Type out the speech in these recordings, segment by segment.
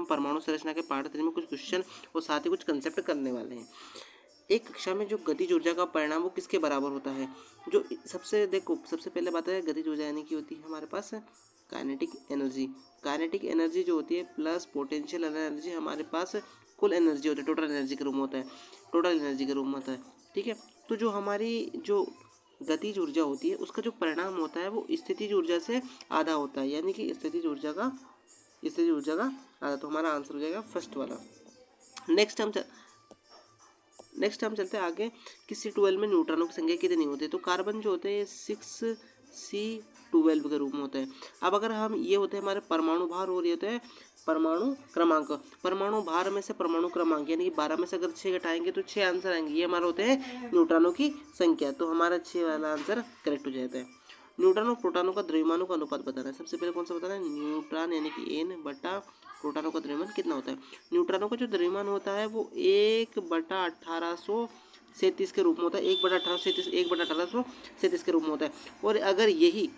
हम परमाणु संरचना के पार्ट 3 में कुछ क्वेश्चन और साथ ही कुछ कंसेप्ट करने वाले हैं। एक कक्षा में जो गतिज ऊर्जा का परिणाम वो किसके बराबर होता है? जो सबसे पहले बात है गतिज ऊर्जा यानी कि होती है हमारे पास काइनेटिक एनर्जी। काइनेटिक एनर्जी जो होती है प्लस पोटेंशियल एनर्जी हमारे पास कुल एनर्जी होती है, टोटल एनर्जी के रूप में होता है, टोटल एनर्जी के रूप में होता है। ठीक है, तो जो हमारी जो गतिज ऊर्जा होती है उसका जो परिणाम होता है वो स्थितिज ऊर्जा से आधा होता है, यानी कि स्थितिज ऊर्जा का आधा। तो हमारा आंसर हो जाएगा फर्स्ट वाला। नेक्स्ट हम चलते हैं आगे कि C12 में न्यूट्रॉनों की संख्या कितनी होती है? तो कार्बन जो होते हैं 6C12 के रूप में होते हैं। अब अगर हम ये होते हैं हमारे परमाणु भार और ये होते हैं परमाणु क्रमांक। परमाणु भार में से परमाणु क्रमांक यानी कि 12 में से अगर 6 घटाएंगे तो 6 आंसर आएंगे। ये हमारे होते हैं न्यूट्रॉनों की संख्या, तो हमारा 6 वाला आंसर करेक्ट हो जाता है। न्यूट्रॉन और प्रोटॉनों का द्रव्यमानों का अनुपात बताना है। सबसे पहले कौन सा बताना है? न्यूट्रॉन यानी कि N बटा प्रोटॉनों का द्रव्यमान कितना होता है? न्यूट्रॉनों का जो द्रव्यमान होता है वो 1/1837 के रूप में होता है। 1/1837 के रूप में होता है। और अगर यही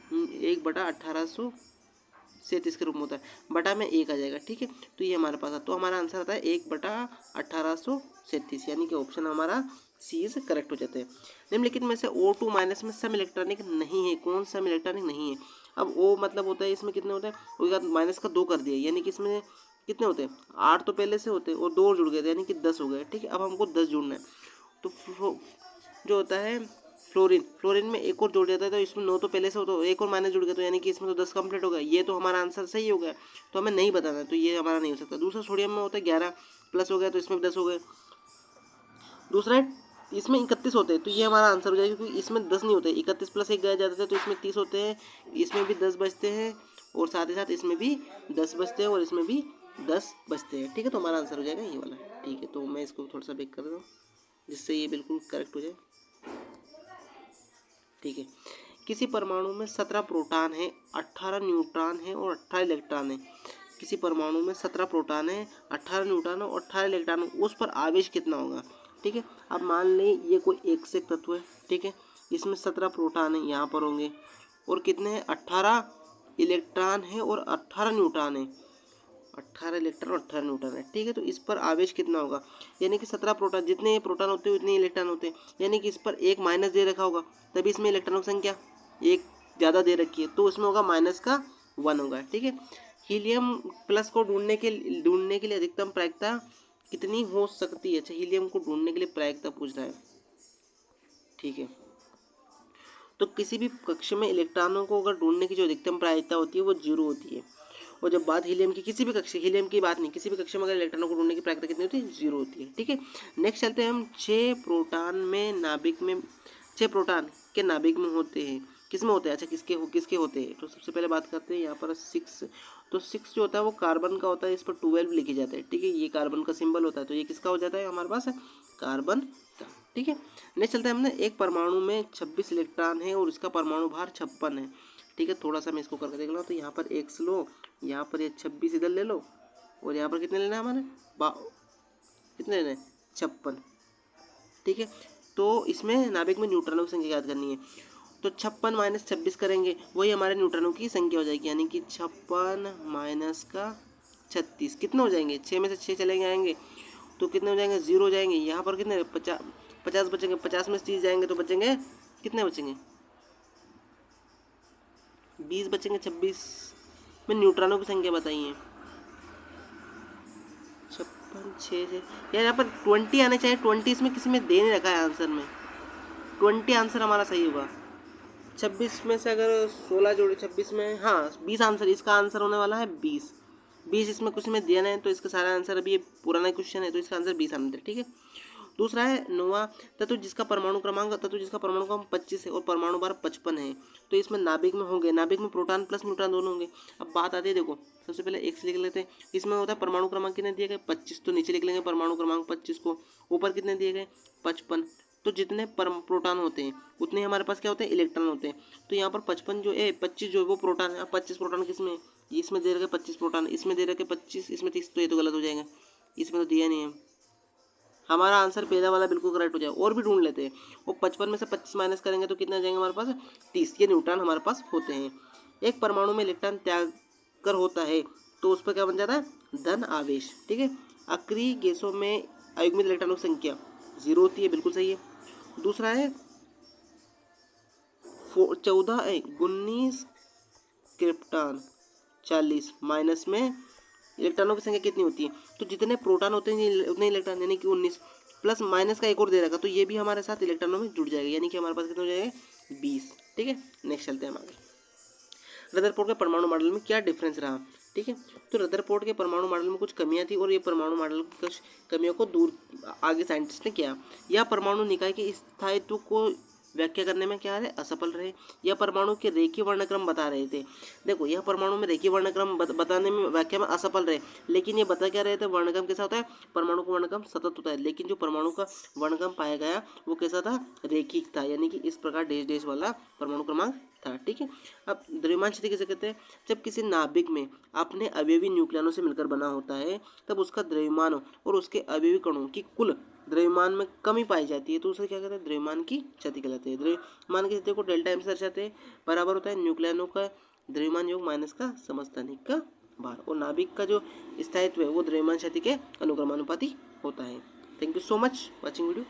1/1837 के रूप में होता है, बटा में 1 आ जाएगा। ठीक है, तो ये हमारे पास है, तो हमारा आंसर आता है 1/1837, यानी कि ऑप्शन हमारा सी इज करेक्ट हो जाते हैं। निम्नलिखित में से O2 माइनस में सम इलेक्ट्रॉनिक नहीं है। कौन सम इलेक्ट्रॉनिक नहीं है? अब O मतलब होता है इसमें कितने होते हैं, उसके बाद माइनस का 2 कर दिया, यानी कि इसमें कितने होते हैं? 8 तो पहले से होते हैं और 2 और जुड़ गए थे, यानी कि 10 हो गए। ठीक है, अब हमको 10 जोड़ना है। तो जो होता है फ्लोरीन में एक और जोड़ जाता है, तो इसमें 9 तो पहले से होता है, एक और माइनस जुड़ गया, तो यानी कि इसमें तो 10 कंप्लीट हो गया। ये तो हमारा आंसर सही हो गया, तो हमें नहीं बताना है, तो ये हमारा नहीं हो सकता। दूसरा सोडियम में होता है 11 प्लस हो गया, तो इसमें 10 हो गए। दूसरा इसमें 31 होते हैं, तो ये हमारा आंसर हो जाएगा, क्योंकि इसमें 10 नहीं होते, 31 प्लस 1 गया जाता है, तो इसमें 30 होते हैं। इसमें भी 10 बचते हैं और साथ ही साथ इसमें भी 10 बचते हैं और इसमें भी 10 बचते हैं। ठीक है, तो हमारा आंसर हो जाएगा ये वाला। ठीक है, तो मैं इसको थोड़ा सा बेक कर दूँ जिससे ये बिल्कुल करेक्ट हो जाए। ठीक है, किसी परमाणु में 17 प्रोटॉन है, 18 न्यूट्रॉन है और 18 इलेक्ट्रॉन है। किसी परमाणु में 17 प्रोटॉन है, 18 न्यूट्रॉन और 18 इलेक्ट्रॉन, उस पर आवेश कितना होगा? ठीक है, अब मान लें ये कोई एकसेक तत्व है। ठीक है, इसमें 17 प्रोटॉन है, यहाँ पर होंगे, और कितने हैं? 18 इलेक्ट्रॉन है और 18 न्यूट्रॉन है। 18 इलेक्ट्रॉन और 18 न्यूट्रॉन है। ठीक है, तो इस पर आवेश कितना होगा? यानी कि 17 प्रोटॉन, जितने प्रोटॉन होते हैं उतने इलेक्ट्रॉन होते हैं, यानी कि इस पर एक माइनस दे रखा होगा, तभी इसमें इलेक्ट्रॉनों की संख्या एक ज़्यादा दे रखी है, तो उसमें होगा माइनस का 1 होगा। ठीक है, हीलियम प्लस को ढूंढने के लिए अधिकतम प्रायिकता कितनी हो सकती है? अच्छा, हीलियम को ढूंढने के लिए प्रायिकता पूछ रहा है। ठीक है, तो किसी भी कक्षा में इलेक्ट्रॉनों को अगर ढूंढने की जो अधिकतम प्रायिकता होती है वो 0 होती है। और जब बात हीलियम की, किसी भी कक्षा, हीलियम की बात नहीं, किसी भी कक्षा में अगर इलेक्ट्रॉनों को ढूंढने की प्रायिकता कितनी होती है? 0 होती है। ठीक है, नेक्स्ट चलते हैं हम 6 प्रोटॉन के नाभिक में होते हैं, किसमें होते हैं? अच्छा, किसके होते हैं? तो सबसे पहले बात करते हैं यहाँ पर 6। तो 6 जो होता है वो कार्बन का होता है, इस पर 12 लिखे जाते हैं। ठीक है, ये कार्बन का सिंबल होता है, तो ये किसका हो जाता है हमारे पास? कार्बन का। ठीक है, नेक्स्ट चलते हैं हमने एक परमाणु में 26 इलेक्ट्रॉन है और इसका परमाणु भार 56 है। ठीक है, थोड़ा सा मैं इसको करके देख लो, तो यहाँ पर x लो, यहाँ पर ये 26 इधर ले लो, और यहाँ पर कितने लेना है हमारे? कितने लेना है? 56। ठीक है, तो इसमें नाभिक में न्यूट्रॉनों की संख्या याद करनी है, तो 56 माइनस 26 करेंगे, वही हमारे न्यूट्रॉनों की संख्या हो जाएगी, यानी कि 56 माइनस का 36 कितने हो जाएंगे? 6 में से 6 चलेंगे आएंगे, तो कितने हो जाएंगे? 0 हो जाएंगे। यहाँ पर कितने? 50 बचेंगे, 50 में से 30 जाएंगे तो बचेंगे कितने? बचेंगे 20 बचेंगे। 26 में न्यूट्रॉनों की संख्या बताइए। 56 6 यार, यहाँ पर 20 आने चाहिए, 20 इसमें किसी में दे नहीं रखा है आंसर में, 20 आंसर हमारा सही होगा। 26 में से अगर 16 जोड़े 26 में, हाँ 20 आंसर, इसका आंसर होने वाला है 20। इसमें कुछ में दिया नहीं है, तो इसका सारा आंसर, अभी ये पुराना क्वेश्चन है तो इसका आंसर 20 आना है। ठीक है, दूसरा है नोवा तत्व जिसका परमाणु क्रमांक 25 है और परमाणु भार 55 है, तो इसमें नाभिक में होंगे, नाभिक में प्रोटॉन प्लस न्यूट्रॉन दोनों होंगे। अब बात आती है, देखो सबसे पहले एक्स लिख लेते हैं, इसमें होता है परमाणु क्रमांक कितने दिए गए? 25, तो नीचे लिख लेंगे परमाणु क्रमांक 25 को, ऊपर कितने दिए गए? 55, तो जितने प्रोटॉन होते हैं उतने हमारे पास क्या होते हैं? इलेक्ट्रॉन होते हैं। तो यहाँ पर 55 जो है, 25 जो है वो प्रोटॉन है। अब 25 प्रोटॉन किसमें? इसमें दे रखे 25 प्रोटॉन, इसमें दे रखे 25, इसमें 30, तो ये तो गलत हो जाएगा, इसमें तो दिया नहीं है। हमारा आंसर पहला वाला बिल्कुल करेक्ट हो जाएगा। और भी ढूंढ लेते हैं, वो 55 में से 25 माइनस करेंगे तो कितना जाएंगे हमारे पास? 30, ये न्यूट्रॉन हमारे पास होते हैं। एक परमाणु में इलेक्ट्रॉन त्याग कर होता है तो उस पर क्या बन जाता है? धन आवेश, ठीक है। अक्रिय गैसों में अयुग्मित इलेक्ट्रॉनों की संख्या 0 होती है, बिल्कुल सही है। दूसरा है 19 क्रिप्टॉन 40 माइनस में इलेक्ट्रॉनों की संख्या कितनी होती है, तो जितने प्रोटॉन होते हैं उतने इलेक्ट्रॉन, यानी कि 19 प्लस माइनस का एक और दे रखा, तो ये भी हमारे साथ इलेक्ट्रॉनों में जुड़ जाएगा, यानी कि हमारे पास कितना हो जाएगा 20, ठीक है। नेक्स्ट चलते हैं हम आगे। रदरफोर्ड के परमाणु मॉडल में क्या डिफरेंस रहा, ठीक है। तो रदरफोर्ड के परमाणु मॉडल में कुछ कमियां थी और ये परमाणु मॉडल की कुछ कमियों को दूर आगे साइंटिस्ट ने किया। यह परमाणु निकाय के स्थायित्व को व्याख्या करने में क्या रहे, असफल रहे। यह परमाणु के रेखीय वर्णक्रम बता रहे थे। देखो, यह परमाणु में रेखीय वर्णक्रम बताने में व्याख्या में असफल रहे, लेकिन ये बता क्या रहे थे, वर्णक्रम कैसा होता है, परमाणु का वर्णक्रम सतत होता है, लेकिन जो परमाणु का वर्णक्रम पाया गया वो कैसा था, रेखिक था, यानी कि इस प्रकार डैश डैश वाला परमाणु क्रमांक था, ठीक है। अब द्रव्यमान स्थिति किसे कहते हैं, जब किसी नाभिक में अपने अवयवी न्यूक्लियनों से मिलकर बना होता है तब उसका द्रव्यमान और उसके अवयवी कणों की कुल द्रव्यमान में कमी पाई जाती है, तो उसे क्या कहते हैं, द्रव्यमान की क्षति कहलाती है। द्रव्यमान की स्थिति को डेल्टा एम से दर्शाते हैं, बराबर होता है न्यूक्लियनों का द्रव्यमान योग माइनस का समस्थानिक का भार, और नाभिक का जो स्थायित्व है वो द्रव्यमान क्षति के अनुक्रमानुपाती होता है। Thank you so much watching video.